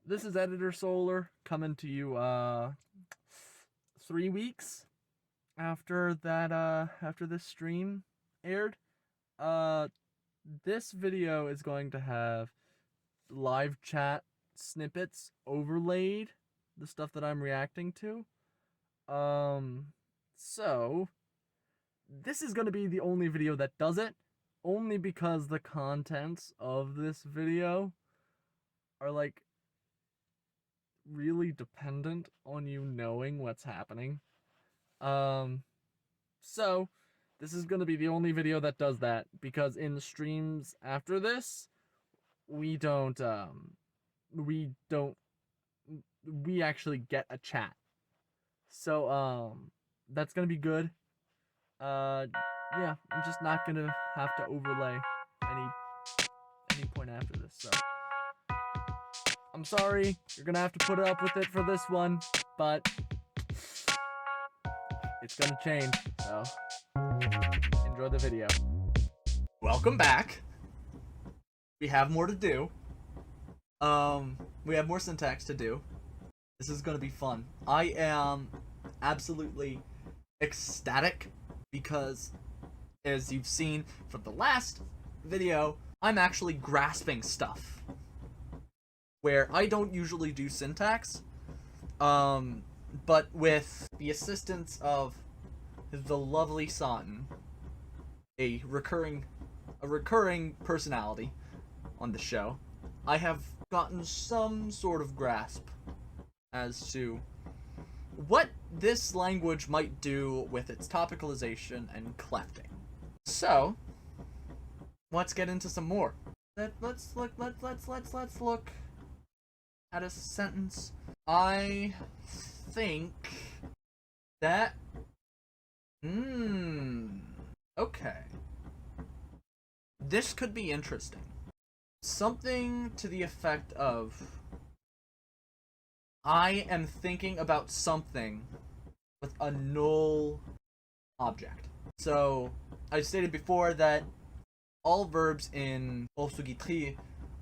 This is Editor Solar coming to you 3 weeks after this stream aired. Uh this video is going to have live chat snippets overlaid, the stuff that I'm reacting to. So this is going to be the only video that does it, only because the contents of this video are like really dependent on you knowing what's happening. Um, so this is gonna be the only video that does that, because in the streams after this, we don't we don't we actually get a chat. So that's gonna be good. Uh yeah, I'm just not gonna have to overlay any any point after this, so I'm sorry, you're gonna have to put up with it for this one, but it's gonna change, so enjoy the video. Welcome back. We have more to do. We have more syntax to do. This is gonna be fun. I am absolutely ecstatic because, as you've seen from the last video, I'm actually grasping stuff where I don't usually do syntax. But with the assistance of the lovely Son, a recurring personality on the show, I have gotten some sort of grasp as to what this language might do with its topicalization and clefting. So let's get into some more. Let's look at a sentence. I think that okay. This could be interesting. Something to the effect of, I am thinking about something with a null object. So, I stated before that all verbs in D3th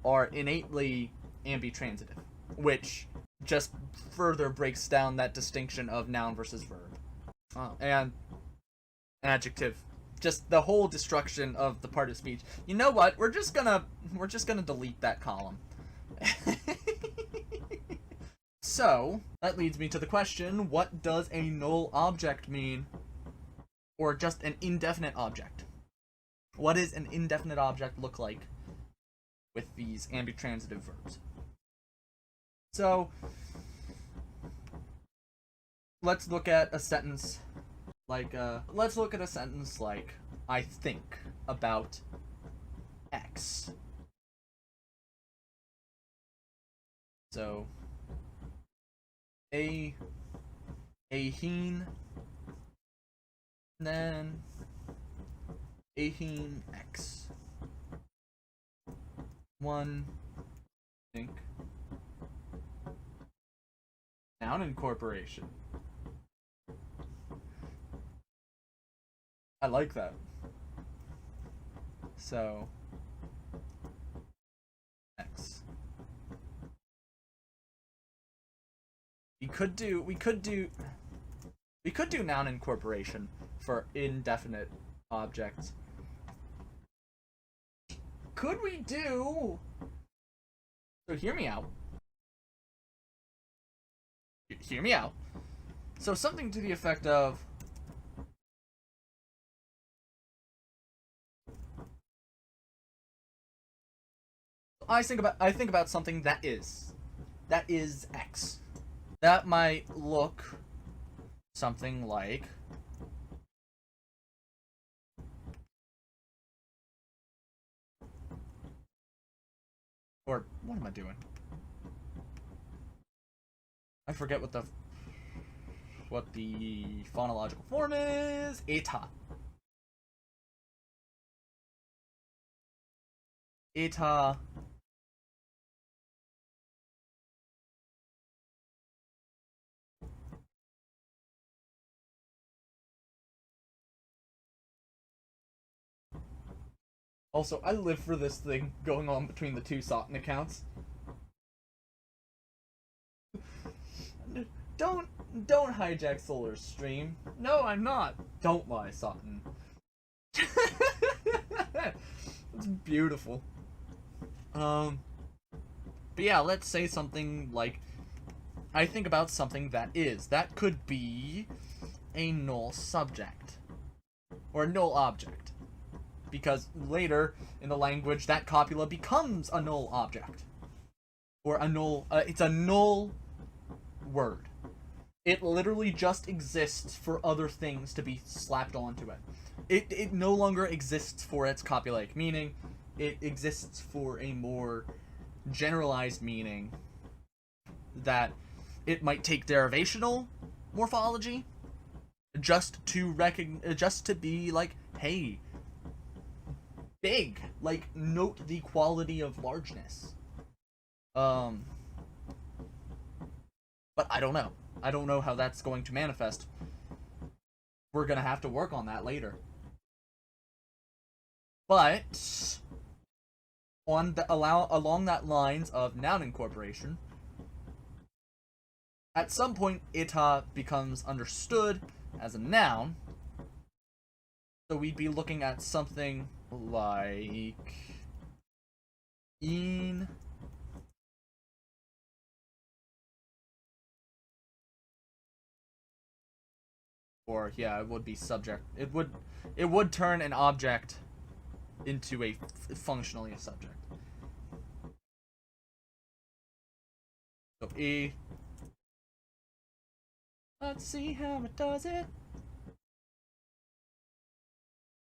are innately ambitransitive, which just further breaks down that distinction of noun versus verb. And adjective. Just the whole destruction of the part of speech. You know what? We're just gonna delete that column. So, that leads me to the question, what does a null object mean? Or just an indefinite object? What does an indefinite object look like with these ambitransitive verbs? So, let's look at a sentence like, I think about X. So, aheen, then aheen X. One, think. Noun incorporation. I like that. So, X. We could do noun incorporation for indefinite objects. Could we do? So hear me out. Hear me out. So something to the effect of, I think about something that is X. That might look something like, or what am I doing? I forget what the phonological form is. Eta. Eta. Also, I live for this thing going on between the two Sotin accounts. Don't hijack Solar's stream. No, I'm not. Don't lie, Sutton. It's beautiful. But yeah, let's say something like, I think about something that could be a null subject. Or a null object. Because later in the language, that copula becomes a null object. Or a null, it's a null word. It literally just exists for other things to be slapped onto it. It no longer exists for its copulaic meaning. It exists for a more generalized meaning that it might take derivational morphology just to be like, hey, big, like, note the quality of largeness. But I don't know. I don't know how that's going to manifest. We're gonna have to work on that later. But along that lines of noun incorporation, at some point ita becomes understood as a noun. So we'd be looking at something like in or yeah, it would be subject. It would turn an object into a functionally a subject. So E. Let's see how it does it.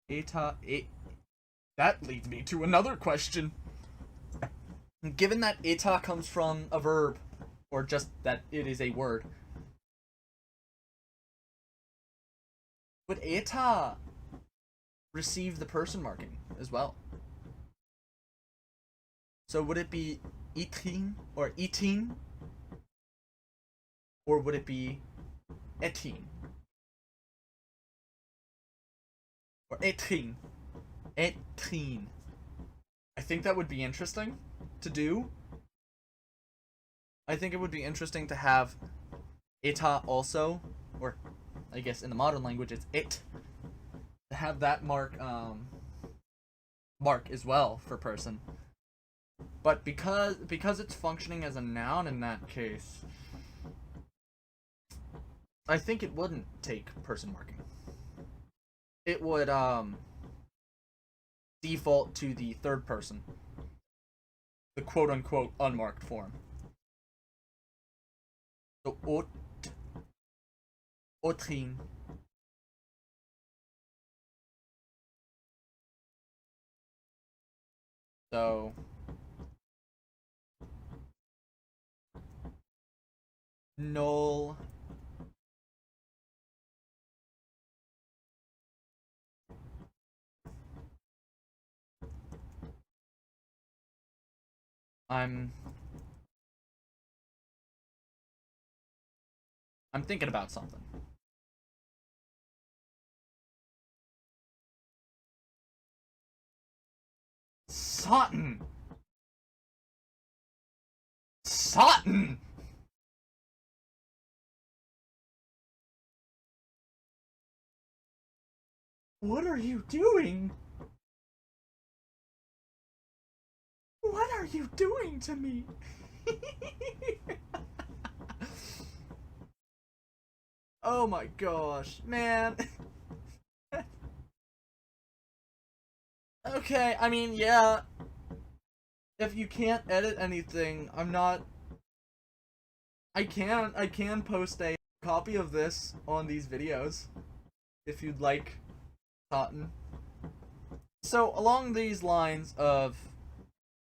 Eta. That leads me to another question. Given that eta comes from a verb, or just that it is a word, would eta receive the person marking as well? So would it be itin or itin? Or would it be etin? Or etrin? Etrin. I think that would be interesting to do. I think it would be interesting to have eta also, or I guess in the modern language it's it, to have that mark as well for person. But because it's functioning as a noun in that case, I think it wouldn't take person marking. It would default to the third person, the quote-unquote unmarked form. So ot, otrin. So null I'm thinking about something. Sutton! Sutton! What are you doing? What are you doing to me? Oh my gosh, man. Okay, I mean, yeah. If you can't edit anything, I can post a copy of this on these videos if you'd like, Cotton. So along these lines of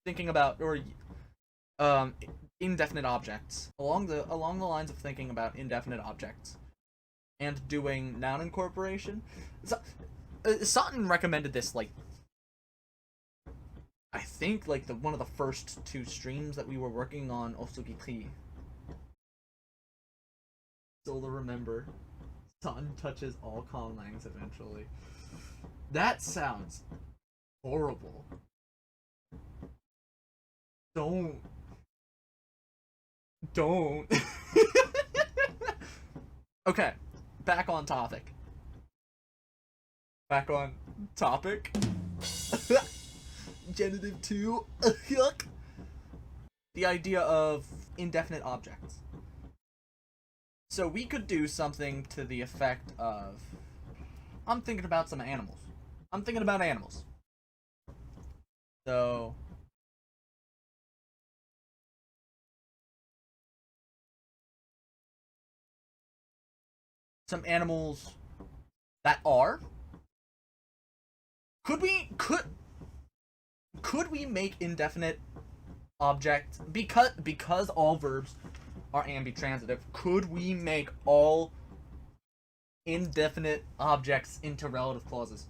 thinking about indefinite objects, along the lines of thinking about indefinite objects and doing noun incorporation, Sutton recommended this like I think like one of the first 2 streams that we were working on Osugiki. Still remember, Sutton touches all conlangs eventually. That sounds horrible. Don't. Okay, back on topic. Back on topic. Genitive 2. Yuck. The idea of indefinite objects. So we could do something to the effect of... I'm thinking about some animals. I'm thinking about animals. So... some animals that are... Could we make indefinite objects... Because all verbs are ambitransitive, could we make all indefinite objects into relative clauses?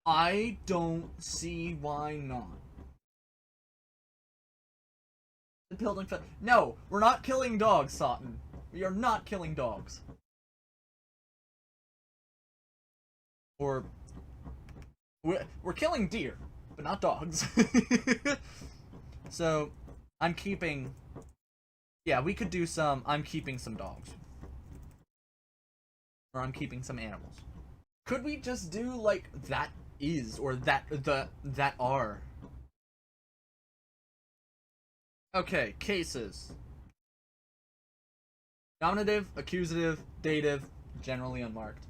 I don't see why not. The building. No, we're not killing dogs, Sutton. We are not killing dogs. Or we're killing deer, but not dogs. So I'm keeping. Yeah, we could do some. I'm keeping some dogs. Or I'm keeping some animals. Could we just do like that is or that are? Okay, cases. Nominative, accusative, dative, generally unmarked.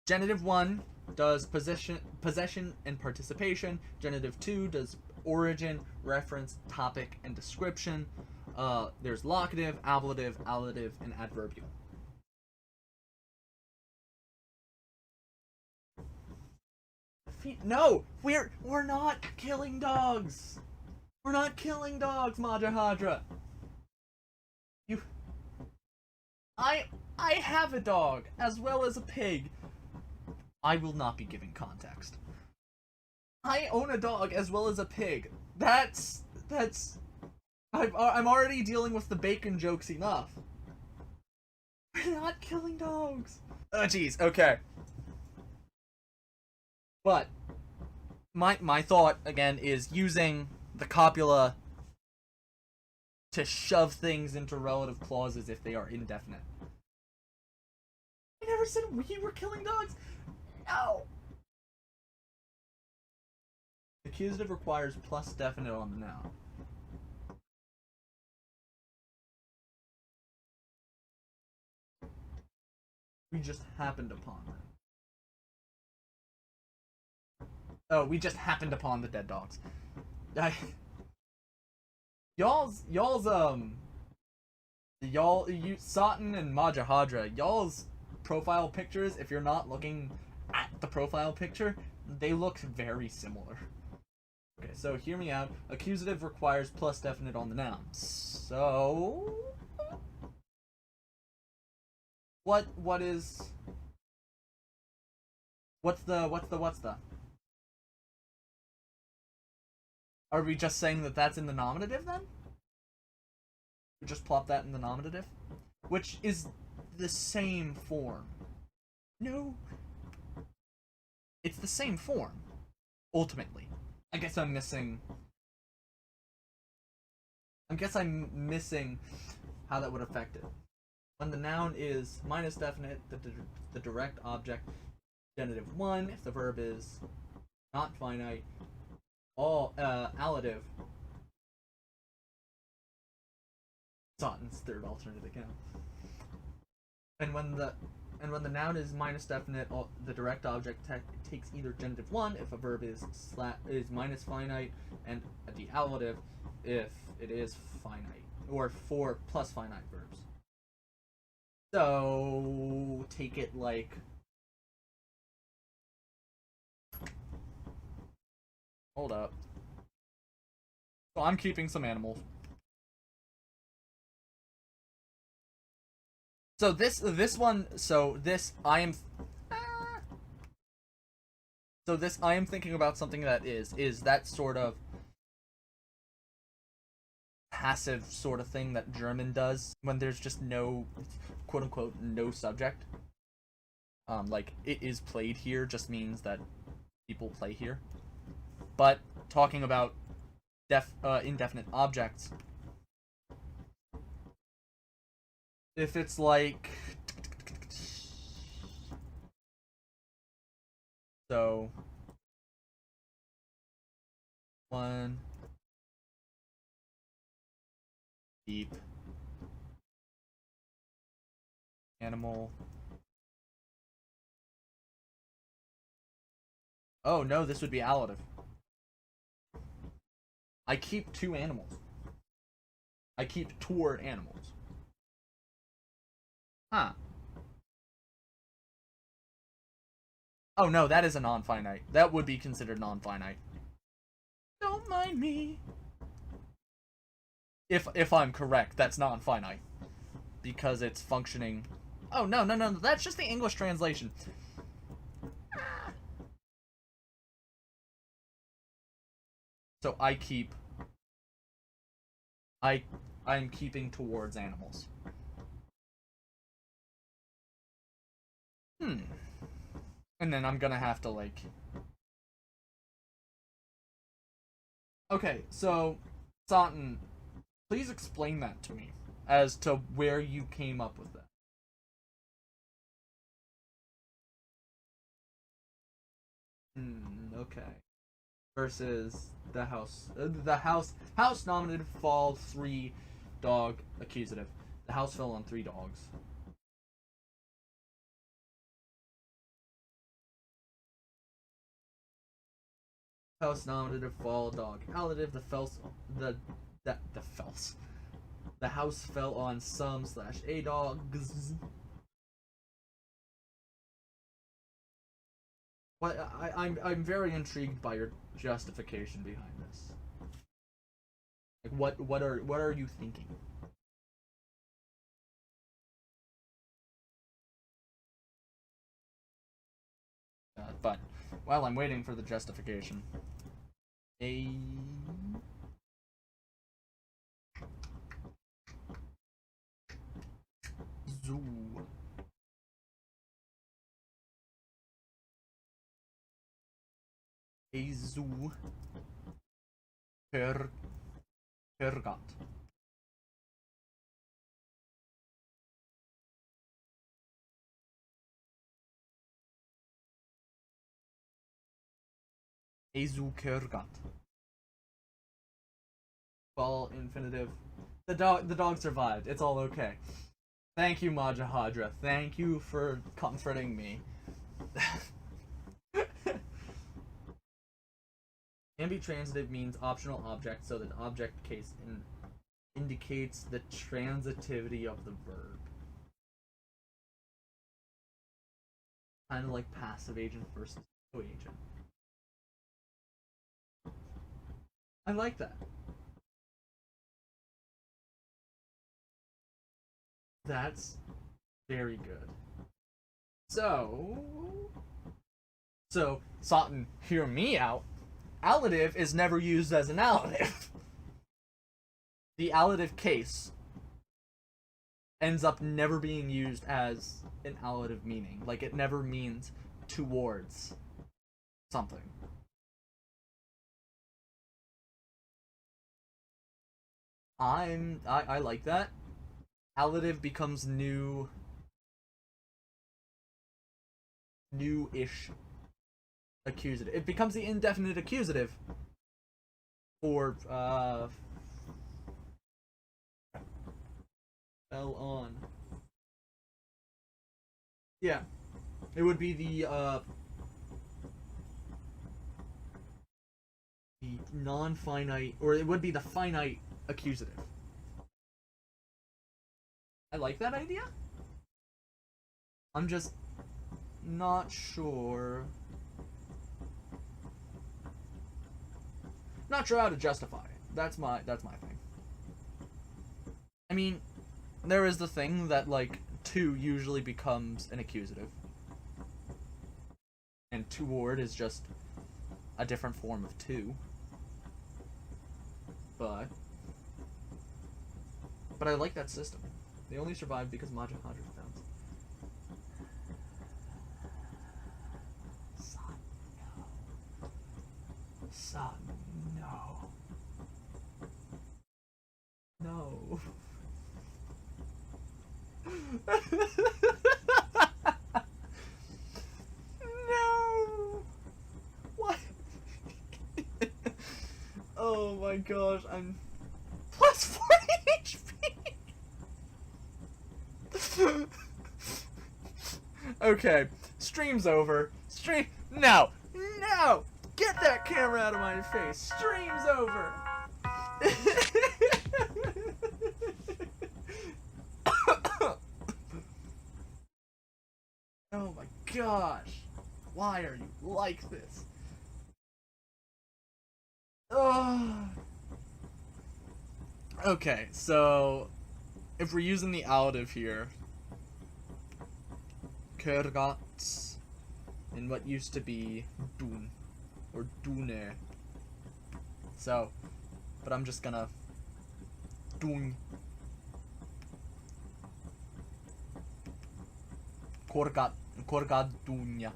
Genitive 1 does possession and participation. Genitive 2 does origin, reference, topic, and description. There's locative, ablative, allative, and adverbial. No, we're not killing dogs. We're not killing dogs, Majahadra. I have a dog as well as a pig. I will not be giving context. I own a dog as well as a pig. I'm already dealing with the bacon jokes enough. We're not killing dogs. Oh jeez, okay. But my thought again is using the copula to shove things into relative clauses if they are indefinite. I never said we were killing dogs. No. Accusative requires plus definite on the noun. We just happened upon it. Oh, we just happened upon the dead dogs. You Satan and Majahadra, y'all's profile pictures, if you're not looking at the profile picture, they look very similar. Okay, so hear me out. Accusative requires plus definite on the noun. So what's the Are we just saying that that's in the nominative then? We just plop that in the nominative? Which is the same form. No. It's the same form. Ultimately. I guess I'm missing how that would affect it. When the noun is minus definite, the direct object, genitive 1, if the verb is not finite, all allative. Sutton's third alternate again. And when the noun is minus definite, the direct object takes either genitive 1 if a verb is minus finite, and the allative if it is finite, or for plus finite verbs. So take it like, hold up. So I'm keeping some animals. So this I am thinking about something that is that sort of passive sort of thing that German does when there's just no, quote unquote, no subject. Like, it is played here just means that people play here. But talking about indefinite objects, if it's like keep animal. Oh no, this would be allative. I keep 2 animals. I keep toward animals. Huh. Oh no, that is a non-finite. That would be considered non-finite. Don't mind me. If I'm correct, that's non-finite. Because it's functioning... Oh, no, that's just the English translation. So I keep... I'm keeping towards animals. And then I'm gonna have to, like... Okay, so... Satan, please explain that to me. As to where you came up with that. Okay. Versus the house. House nominative, fall 3, dog accusative. The house fell on 3 dogs. House nominative, fall, dog allative. The house fell on some/a dogs. What I'm very intrigued by your justification behind this. Like what are you thinking? But while I'm waiting for the justification, a zoo. A zoo. Pergat. A zoo Kergat. Fall infinitive. The dog survived. It's all okay. Thank you, Majahadra. Thank you for comforting me. Ambitransitive means optional object, so that object case indicates the transitivity of the verb. Kind of like passive agent versus co-agent. I like that. That's very good. So, Satan, hear me out. Allative is never used as an allative. The allative case ends up never being used as an allative meaning. Like, it never means towards something. I like that. Allative becomes new-ish accusative. It becomes the indefinite accusative for fell on. Yeah. It would be the non-finite, or it would be the finite accusative. I like that idea. I'm just not sure. Not sure how to justify it. That's my thing. I mean, there is the thing that, like, to usually becomes an accusative. And toward is just a different form of to. But I like that system. They only survived because Majahadra found. Son, no. No. No. What? Oh my gosh, I'm plus 40 HP. Okay, stream's over. No! No! Get that camera out of my face. Stream's over. Oh my gosh. Why are you like this? Ugh. Okay, so if we're using the additive here, Kurgat in what used to be Dun or Dune. So, but I'm just gonna Dun Kurgat Dunya.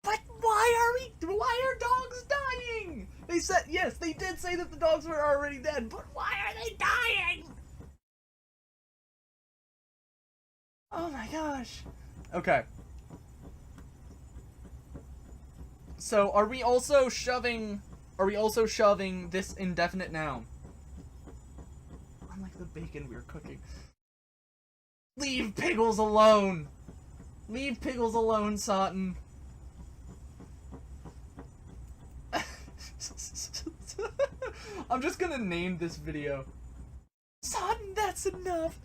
But why are dogs dying? They said, yes, they did say that the dogs were already dead, but why are they dying? Oh my gosh. Okay. So, are we also shoving this indefinite noun? Unlike the bacon we were cooking. Leave Piggles alone! Leave Piggles alone, Sutton. I'm just gonna name this video Sutton, that's enough.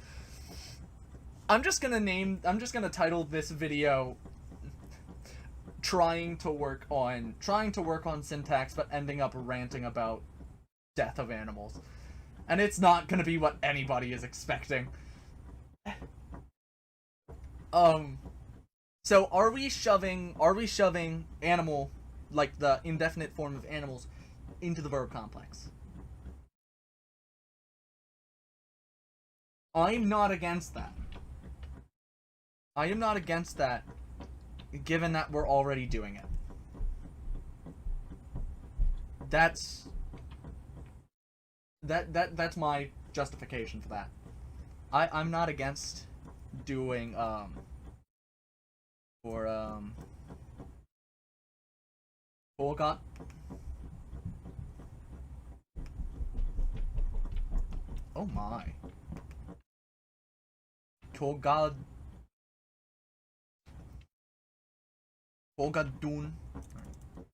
I'm just gonna title this video trying to work on syntax but ending up ranting about death of animals. And it's not gonna be what anybody is expecting. So are we shoving animal, like the indefinite form of animals, into the verb complex? I'm not against that. I am not against that, given that we're already doing it. That's my justification for that. I'm not against doing Forgot. Oh my. Togadun.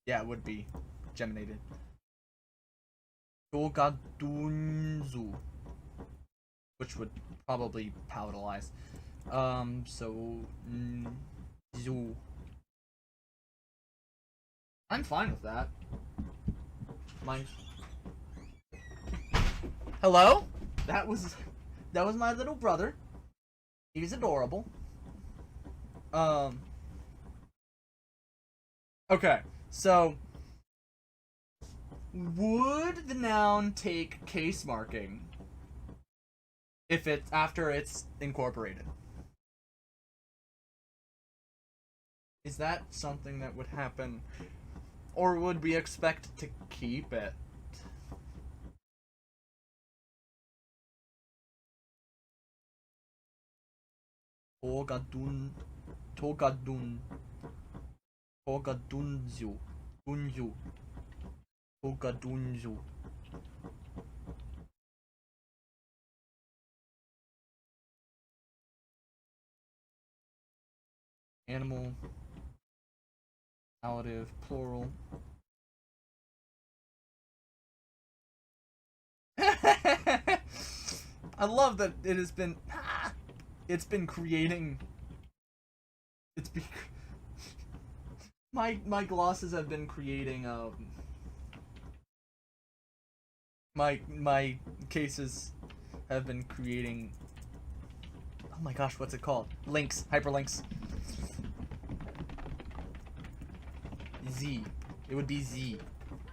Yeah, it would be geminated. Togadunzu. Which would probably palatalize. So Zoo. I'm fine with that. Hello? That was my little brother. He's adorable. Okay, so would the noun take case marking if it's after it's incorporated? Is that something that would happen, or would we expect to keep it? Togadunzu. Togadunzu. Animal. Relative, plural. I love that it has been. It's been creating. It's been. My glosses have been creating. My cases have been creating. Oh my gosh, what's it called? Links, hyperlinks. Z. It would be Z,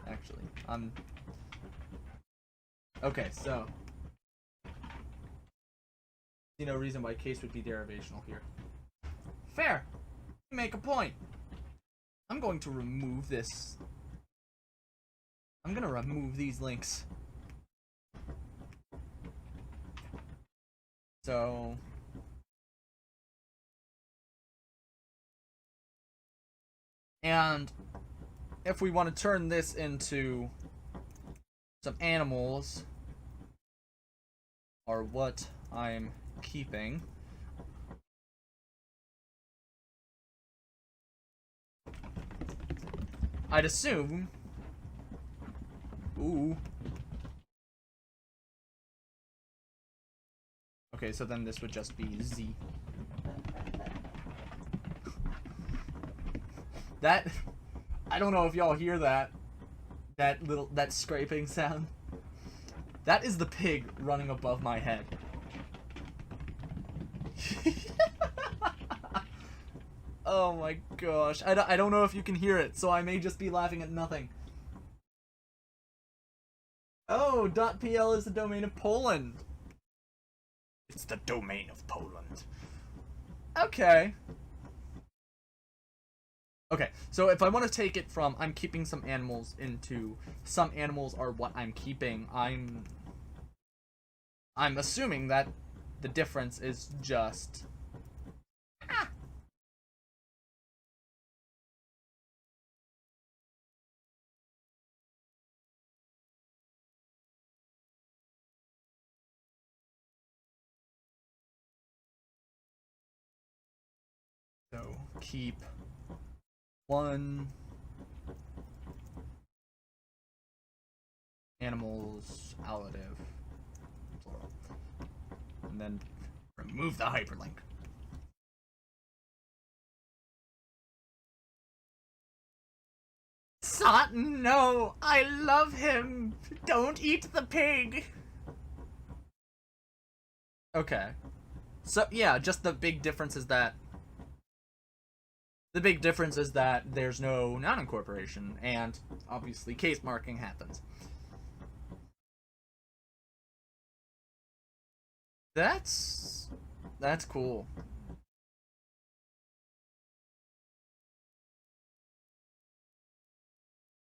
actually. Okay, so see no reason why case would be derivational here. Fair. You make a point. I'm going to remove this. I'm gonna remove these links. So and if we want to turn this into some animals are what I'm keeping. I'd assume... Ooh. Okay, so then this would just be Z. That... I don't know if y'all hear that. That scraping sound. That is the pig running above my head. Oh my gosh. I don't know if you can hear it, so I may just be laughing at nothing. Oh, .pl is the domain of Poland. It's the domain of Poland. Okay. Okay, so if I want to take it from I'm keeping some animals into some animals are what I'm keeping, I'm assuming that the difference is just... Ah. So, keep one animals allative plural, and then remove the hyperlink. Sutton, no! I love him! Don't eat the pig! Okay. So, yeah, just the big difference is that there's no non-incorporation, and obviously case marking happens. That's cool.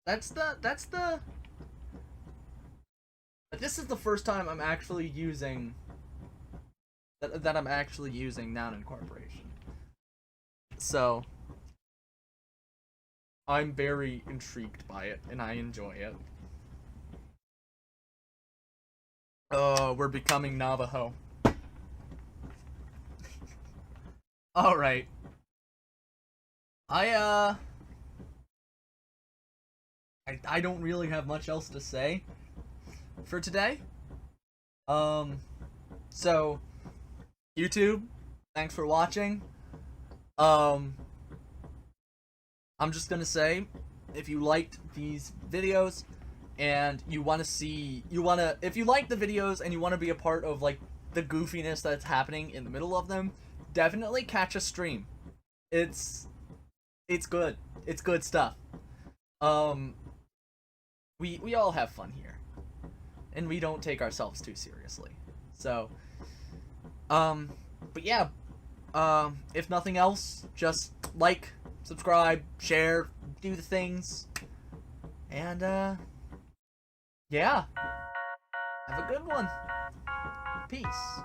This is the first time I'm actually using that I'm actually using noun incorporation. So I'm very intrigued by it and I enjoy it. Oh, we're becoming Navajo. Alright. I don't really have much else to say for today. So YouTube, thanks for watching. I'm just gonna say, if you liked these videos and if you like the videos and you want to be a part of like the goofiness that's happening in the middle of them, definitely catch a stream. It's good. It's good stuff. We all have fun here, and we don't take ourselves too seriously. So, but yeah, if nothing else, just like, subscribe, share, do the things, and yeah, have a good one. Peace.